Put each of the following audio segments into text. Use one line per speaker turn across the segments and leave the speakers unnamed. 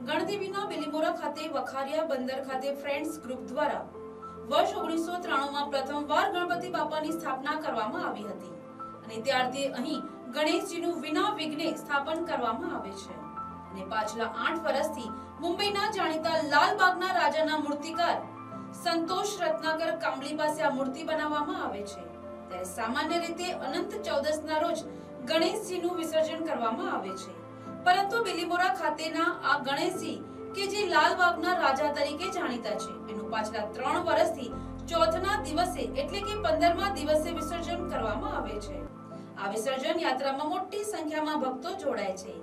ગણદેવીના બિલીમોરા ખાતે વખારિયા બંદર ખાતે ફ્રેન્ડ્સ ગ્રુપ દ્વારા વર્ષ 1993માં પ્રથમવાર ગણપતિ બાપાની સ્થાપના કરવામાં આવી હતી અને ત્યારથી અહીં ગણેશજીનું વિના વિઘ્ને સ્થાપન કરવામાં આવે છે અને પાછલા 8 વર્ષથી મુંબઈના જાણીતા લાલબાગના રાજાના મૂર્તિકાર સંતોષ રત્નાકર કાંબલી પાસે આ મૂર્તિ બનાવવામાં આવે છે। ત્યારે સામાન્ય રીતે અનંત ચૌદસના રોજ ગણેશજીનું વિસર્જન કરવામાં આવે છે, પરંતુ બિલીમોરા ખાતેના આ ગણેશજી કે જે લાલબાગના રાજા તરીકે જાણીતા છે, એનું પાછલા 3 વર્ષથી ચોથના દિવસે એટલે કે 15મા દિવસે વિસર્જન કરવામાં આવે છે। આ વિસર્જન યાત્રામાં મોટી સંખ્યામાં ભક્તો જોડાય છે।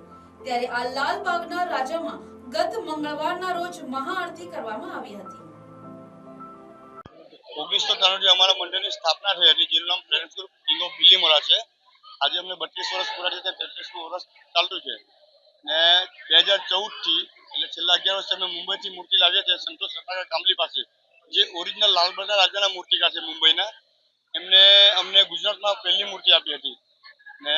ત્યારે આ લાલબાગના રાજામાં ગત મંગળવારના રોજ મહાઆરતી કરવામાં આવી હતી।
1993 અમારા મંડળની સ્થાપના થઈ હતી, જેનું નામ friends group king of Bilimora છે। આજે અમને 32 વર્ષ પૂરા થયા, 33મું વર્ષ ચાલતું છે ને 2014 થી એટલે છેલ્લા 11 વર્ષથી અમે મુંબઈથી મૂર્તિ લાવીએ છીએ સંતોષ રત્નાકર કાંબલી પાસે, જે ઓરિજિનલ લાલબાગના રાજાના મૂર્તિકાર છે મુંબઈના। એમને અમને ગુજરાતમાં પહેલી મૂર્તિ આપી હતી ને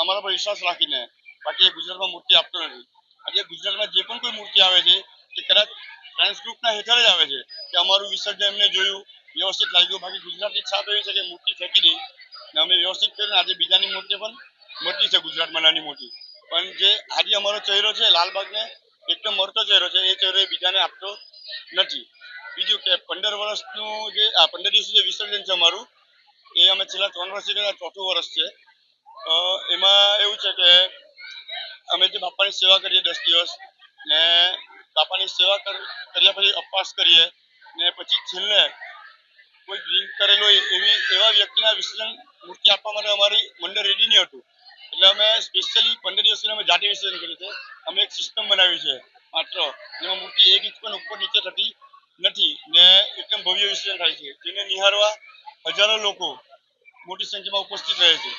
અમારા પર વિશ્વાસ રાખીને, બાકી એ ગુજરાતમાં મૂર્તિ આપતો નથી। આજે ગુજરાતમાં જે પણ કોઈ મૂર્તિ આવે છે તે કદાચ ફ્રેન્ડ્સ ગ્રુપના હેઠળ જ આવે છે કે અમારું વિસર્જન એમને જોયું, વ્યવસ્થિત લાગ્યું। બાકી ગુજરાતની છાપ એવી છે કે મૂર્તિ ફેંકી દઈ ને અમે વ્યવસ્થિત કરીને આજે બીજાની મૂર્તિ પણ મળતી છે ગુજરાતમાં નાની મોટી, પણ જે આજે અમારો ચહેરો છે લાલબાગને એકદમ મળતો ચહેરો છે, એ ચહેરો બીજાને આપતો નથી। બીજું કે 15 વર્ષનું જે 15 દિવસનું જે વિસર્જન છે અમારું, એ અમે છેલ્લા 3 વર્ષથી કરતા ચોથું વર્ષ છે। એમાં એવું છે કે અમે જે બાપાની સેવા કરીએ 10 દિવસ ને બાપાની સેવા કર્યા પછી ઉપવાસ કરીએ ને પછી છેલ્લે કોઈ ડ્રિંક કરેલો હોય એવા વ્યક્તિના વિસર્જન મૂર્તિ આપવા માટે અમારી મંડળ રેડી નહીં હતું, એટલે અમે સ્પેશિયલી 15 દિવસ અમે જાતે વિસર્જન કર્યું છે। અમે એક સિસ્ટમ બનાવી છે માત્ર, જેમાં મૂર્તિ 1 ઇંચ પણ ઉપર નીચે થતી નથી ને એકદમ ભવ્ય વિસર્જન થાય છે, જેને નિહાળવા હજારો લોકો મોટી સંખ્યામાં ઉપસ્થિત રહે છે।